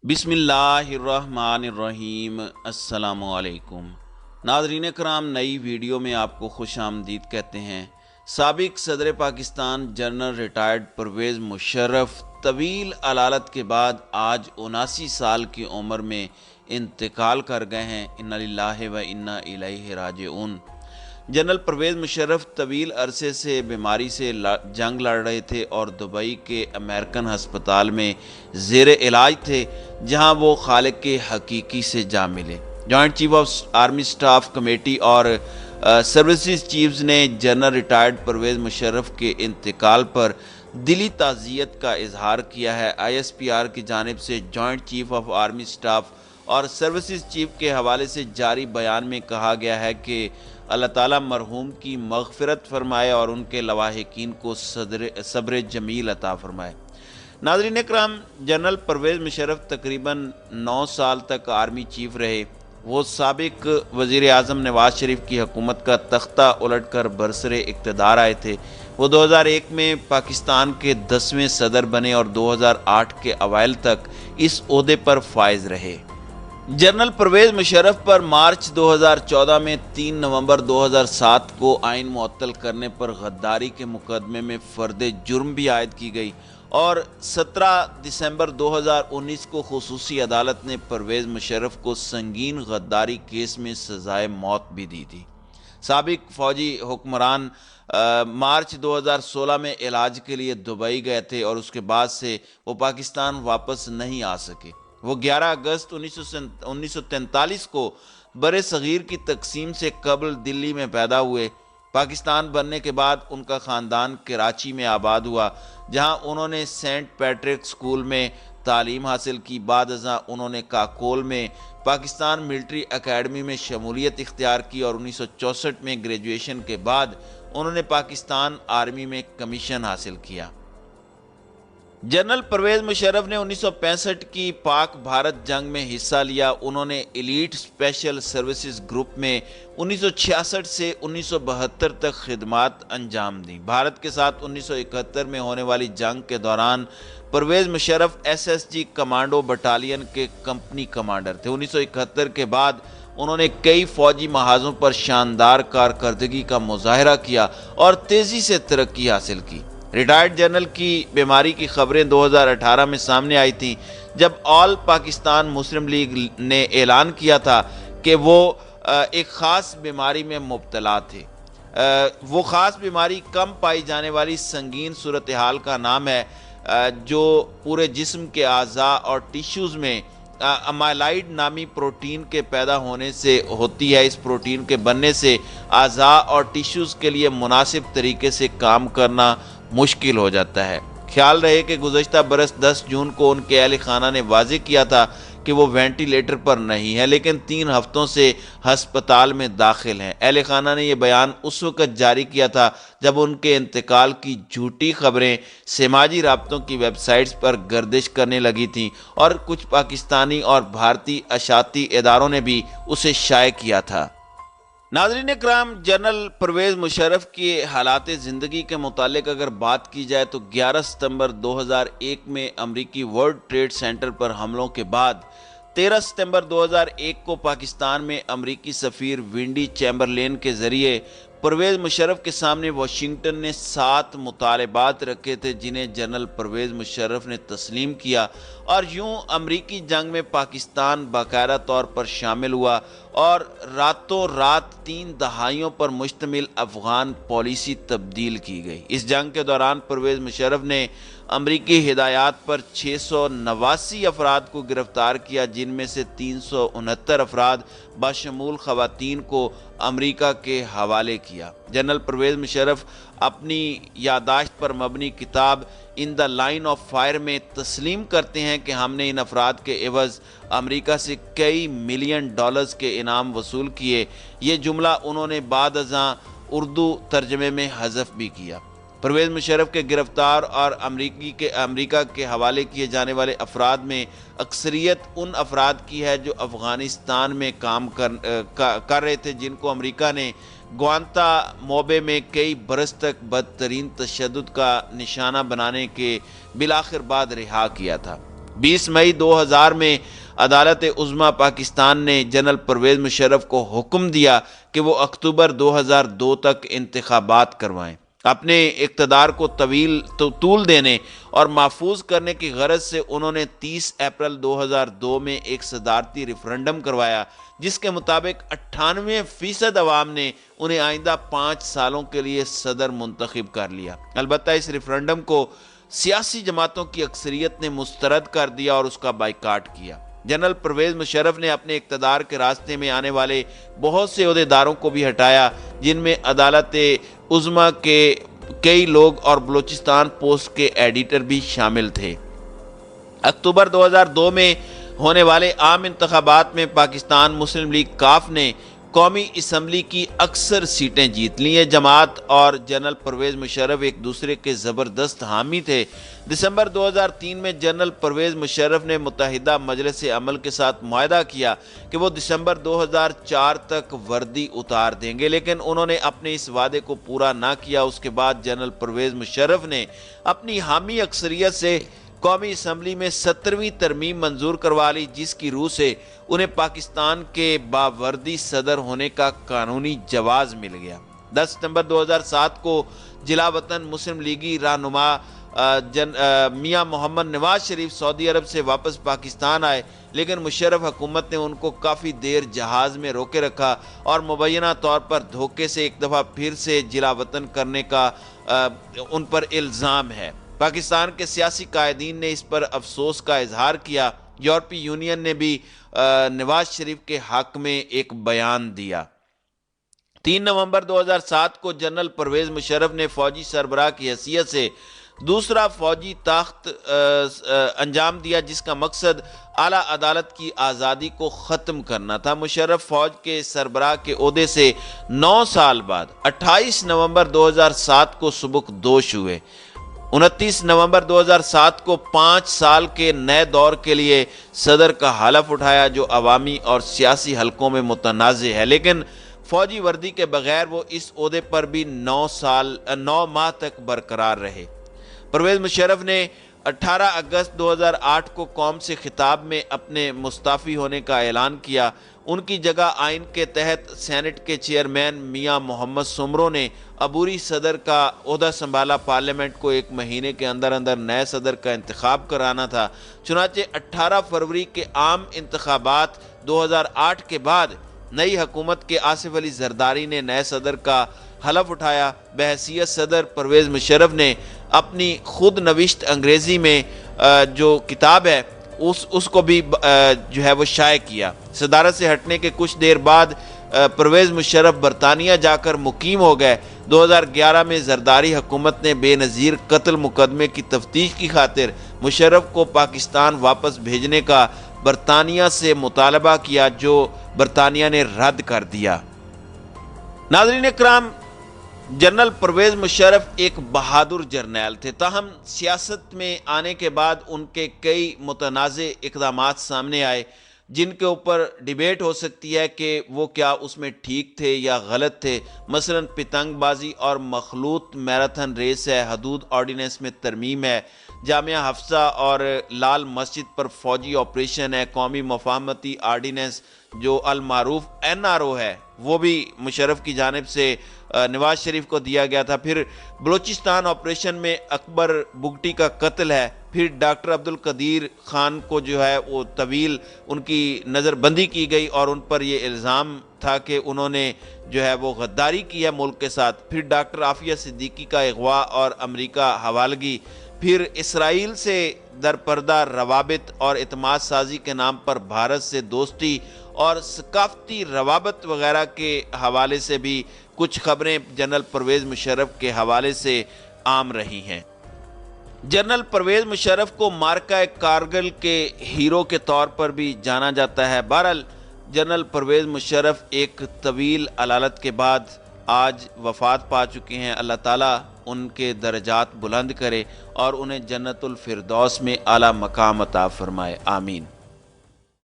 बिस्मिल्लाहिर्रहमानिर्रहीम। अस्सलामु अलैकुम नाज़रीन कराम, नई वीडियो में आपको खुश आमदीद कहते हैं। साबिक सदर पाकिस्तान जनरल रिटायर्ड परवेज़ मुशर्रफ तवील अलालत के बाद आज 79 साल की उम्र में इंतकाल कर गए हैं। इन्ना लिल्लाहि व इन्ना इलैहि राजिऊन। जनरल परवेज़ मुशर्रफ तवील अरसे से बीमारी से जंग लड़ रहे थे और दुबई के अमेरिकन हस्पताल में ज़ेर इलाज थे, जहां वो खालिक के हकीकी से जा मिले। Joint chief of army staff committee और सर्विसेज चीफ्स ने जनरल रिटायर्ड परवेज़ मुशर्रफ के इंतकाल पर दिली ताज़ियत का इजहार किया है। ISPR की जानिब से joint chief of army staff और सर्विसेज चीफ के हवाले से जारी बयान में कहा गया है कि अल्लाह ताला मरहूम की मग़फ़िरत फरमाए और उनके लवाहिकीन को सब्र जमील अता फरमाए। नाज़रीन इकराम, जनरल परवेज़ मुशर्रफ तकरीबन 9 साल तक आर्मी चीफ रहे। वो साबिक वज़ीर आज़म नवाज़ शरीफ की हुकूमत का तख्ता उलट कर बरसरे इक़्तिदार आए थे। वो 2001 में पाकिस्तान के 10वें सदर बने और 2008 के अवाइल तक इस ओहदे पर फाइज रहे। जनरल परवेज़ मुशर्रफ पर मार्च 2014 में 3 नवंबर 2007 को आइन मुअत्तल करने पर गद्दारी के मुकदमे में फ़र्द जुर्म भी आयद की गई और 17 दिसंबर 2019 को खुसूसी अदालत ने परवेज़ मुशर्रफ को संगीन गद्दारी केस में सज़ाए मौत भी दी थी। साबिक फ़ौजी हुक्मरान मार्च 2016 में इलाज के लिए दुबई गए थे और उसके बाद से वो पाकिस्तान वापस नहीं आ सके। वो 11 अगस्त 1943 को बरे सग़ीर की तकसीम से कबल दिल्ली में पैदा हुए। पाकिस्तान बनने के बाद उनका ख़ानदान कराची में आबाद हुआ, जहां उन्होंने सेंट पैट्रिक स्कूल में तालीम हासिल की। बाद अज़ां उन्होंने काकोल में पाकिस्तान मिलिट्री अकेडमी में शमूलियत इख्तियार की और 1964 में ग्रेजुएशन के बाद उन्होंने पाकिस्तान आर्मी में कमीशन हासिल किया। जनरल परवेज़ मुशर्रफ ने 1965 की पाक भारत जंग में हिस्सा लिया। उन्होंने एलीट स्पेशल सर्विसेज ग्रुप में 1966 से 1972 तक खिदमात अंजाम दी। भारत के साथ 1971 में होने वाली जंग के दौरान Pervez Musharraf SSG commando battalion के कंपनी कमांडर थे। 1971 के बाद उन्होंने कई फौजी महाजों पर शानदार कारकर्दगी का मुजाहरा किया और तेज़ी से तरक्की हासिल की। रिटायर्ड जनरल की बीमारी की खबरें 2018 में सामने आई थीं, जब ऑल पाकिस्तान मुस्लिम लीग ने ऐलान किया था कि वो एक ख़ास बीमारी में मुब्तला थे। वो ख़ास बीमारी कम पाई जाने वाली संगीन सूरत हाल का नाम है, जो पूरे जिस्म के अज़ा और टिश्यूज़ में अमाइलाइड नामी प्रोटीन के पैदा होने से होती है। इस प्रोटीन के बनने से अज़ा और टिश्यूज़ के लिए मुनासिब तरीके से काम करना मुश्किल हो जाता है। ख्याल रहे कि गुज़श्ता बरस 10 जून को उनके अहल खाना ने वाज़ेह किया था कि वो वेंटिलेटर पर नहीं है, लेकिन 3 हफ्तों से हस्पताल में दाखिल हैं। अहल खाना ने यह बयान उस वक़्त जारी किया था जब उनके इंतकाल की झूठी खबरें समाजी राब्तों की वेबसाइट्स पर गर्दिश करने लगी थीं और कुछ पाकिस्तानी और भारतीय अशाती इदारों ने भी उसे शाये किया था। नाज़रीन इकराम, जनरल परवेज़ मुशर्रफ की हालात ज़िंदगी के मुतालिक अगर बात की जाए तो 11 सितंबर 2001 में अमरीकी वर्ल्ड ट्रेड सेंटर पर हमलों के बाद 13 सितंबर 2001 को पाकिस्तान में अमरीकी सफ़ीर विंडी चैम्बरलेन के ज़रिए परवेज़ मुशर्रफ के सामने वाशिंगटन ने 7 मुतालबात रखे थे, जिन्हें जनरल परवेज़ मुशर्रफ ने तस्लीम किया और यूं अमरीकी जंग में पाकिस्तान बाकायदा तौर पर शामिल हुआ और रातों रात 3 दहाइयों पर मुश्तमिल अफ़गान पॉलिसी तब्दील की गई। इस जंग के दौरान परवेज़ मुशर्रफ ने अमरीकी हिदायत पर 689 अफराद को गिरफ्तार किया, जिनमें से 369 अफराद बशमूल ख़वातीन को अमरीका के हवाले किया। जनरल परवेज़ मुशर्रफ अपनी यादाश्त पर मबनी किताब in the line of fire में तस्लीम करते हैं कि हमने इन अफराद के एवज़ अमरीका से कई मिलियन डॉलर्स के इनाम वसूल किए। ये जुमला उन्होंने बाद अज़ां उर्दू तर्जमे में हज़फ भी किया। परवेज़ मुशर्रफ के गिरफ्तार और अमरीका के हवाले किए जाने वाले अफराद में अक्सरियत उन अफराद की है जो अफ़गानिस्तान में काम कर रहे थे, जिनको अमरीका ने ग्वांतानामो में कई बरस तक बदतरीन तशद्दुद का निशाना बनाने के बिलाखिर बाद रिहा किया था। 20 मई 2000 میں عدالت عظمیٰ پاکستان نے جنرل پرویز مشرف کو حکم دیا کہ وہ اکتوبر 2002 تک انتخابات کروائیں۔ اپنے اقتدار کو طول دینے اور محفوظ کرنے کی غرض سے انہوں نے 30 اپریل 2002 میں ایک صدارتی ریفرنڈم کروایا، جس کے مطابق 98% عوام نے انہیں آئندہ 5 سالوں کے لیے صدر منتخب کر لیا۔ البتہ اس ریفرنڈم کو سیاسی جماعتوں کی اکثریت نے مسترد کر دیا اور اس کا بائیکاٹ کیا۔ جنرل پرویز مشرف نے اپنے اقتدار کے راستے میں آنے والے بہت سے عہدیداروں کو بھی ہٹایا، جن میں عدالت عظمیٰ کے کئی لوگ اور بلوچستان پوسٹ کے ایڈیٹر بھی شامل تھے۔ اکتوبر 2002 میں ہونے والے عام انتخابات میں پاکستان مسلم لیگ کاف نے قومی اسمبلی کی اکثر سیٹیں جیت لی ہیں۔ جماعت اور جنرل پرویز مشرف ایک دوسرے کے زبردست حامی تھے۔ دسمبر 2003 میں جنرل پرویز مشرف نے متحدہ مجلس عمل کے ساتھ معاہدہ کیا کہ وہ دسمبر 2004 تک وردی اتار دیں گے، لیکن انہوں نے اپنے اس وعدے کو پورا نہ کیا۔ اس کے بعد جنرل پرویز مشرف نے اپنی حامی اکثریت سے قومی اسمبلی میں 70ویں ترمیم منظور کروا لی، جس کی روح سے انہیں پاکستان کے باوردی صدر ہونے کا قانونی جواز مل گیا۔ 10 ستمبر 2007 کو جلا وطن مسلم لیگی رہنما میاں محمد نواز شریف سعودی عرب سے واپس پاکستان آئے، لیکن مشرف حکومت نے ان کو کافی دیر جہاز میں روکے رکھا اور مبینہ طور پر دھوکے سے ایک دفعہ پھر سے جلا وطن کرنے کا ان پر الزام ہے۔ پاکستان کے سیاسی قائدین نے اس پر افسوس کا اظہار کیا۔ یورپی یونین نے بھی نواز شریف کے حق میں ایک بیان دیا۔ 3 نومبر 2007 کو جنرل پرویز مشرف نے فوجی سربراہ کی حیثیت سے دوسرا فوجی طاقت انجام دیا، جس کا مقصد اعلیٰ عدالت کی آزادی کو ختم کرنا تھا۔ مشرف فوج کے سربراہ کے عہدے سے 9 سال بعد 28 نومبر 2007 کو سبکدوش ہوئے۔ 29 نومبر 2007 کو 5 سال کے نئے دور کے لیے صدر کا حلف اٹھایا، جو عوامی اور سیاسی حلقوں میں متنازع ہے، لیکن فوجی وردی کے بغیر وہ اس عہدے پر بھی 9 ماہ تک برقرار رہے۔ پرویز مشرف نے 18 اگست 2008 کو قوم سے خطاب میں اپنے مستعفی ہونے کا اعلان کیا۔ ان کی جگہ آئین کے تحت سینٹ کے چیئرمین میاں محمد سمرو نے عبوری صدر کا عہدہ سنبھالا۔ پارلیمنٹ کو 1 مہینے کے اندر نئے صدر کا انتخاب کرانا تھا۔ چنانچہ 18 فروری کے عام انتخابات 2008 کے بعد نئی حکومت کے آصف علی زرداری نے نئے صدر کا حلف اٹھایا۔ بحیثیت صدر پرویز مشرف نے اپنی خود نوشت انگریزی میں جو کتاب ہے اس کو بھی جو ہے وہ شائع کیا۔ صدارت سے ہٹنے کے کچھ دیر بعد پرویز مشرف برطانیہ جا کر مقیم ہو گئے۔ 2011 میں زرداری حکومت نے بے نظیر قتل مقدمے کی تفتیش کی خاطر مشرف کو پاکستان واپس بھیجنے کا برطانیہ سے مطالبہ کیا، جو برطانیہ نے رد کر دیا۔ ناظرین اکرام، جنرل پرویز مشرف ایک بہادر جرنیل تھے، تاہم سیاست میں آنے کے بعد ان کے کئی متنازع اقدامات سامنے آئے، جن کے اوپر ڈیبیٹ ہو سکتی ہے کہ وہ کیا اس میں ٹھیک تھے یا غلط تھے۔ مثلا پتنگ بازی اور مخلوط میراتھن ریس ہے، حدود آرڈیننس میں ترمیم ہے، جامعہ حفصہ اور لال مسجد پر فوجی آپریشن ہے، قومی مفاہمتی آرڈیننس جو المعروف NRO ہے وہ بھی مشرف کی جانب سے نواز شریف کو دیا گیا تھا۔ پھر بلوچستان آپریشن میں اکبر بگٹی کا قتل ہے، پھر ڈاکٹر عبدالقدیر خان کو جو ہے وہ طویل ان کی نظر بندی کی گئی اور ان پر یہ الزام تھا کہ انہوں نے جو ہے وہ غداری کی ہے ملک کے ساتھ۔ پھر ڈاکٹر عافیہ صدیقی کا اغوا اور امریکہ حوالگی، پھر اسرائیل سے درپردہ روابط اور اعتماد سازی کے نام پر بھارت سے دوستی اور ثقافتی روابط وغیرہ کے حوالے سے بھی کچھ خبریں جنرل پرویز مشرف کے حوالے سے عام رہی ہیں۔ جنرل پرویز مشرف کو معرکہ کارگل کے ہیرو کے طور پر بھی جانا جاتا ہے۔ بہرحال جنرل پرویز مشرف ایک طویل علالت کے بعد آج وفات پا چکے ہیں۔ اللہ تعالیٰ ان کے درجات بلند کرے اور انہیں جنت الفردوس میں اعلیٰ مقام عطا فرمائے، آمین۔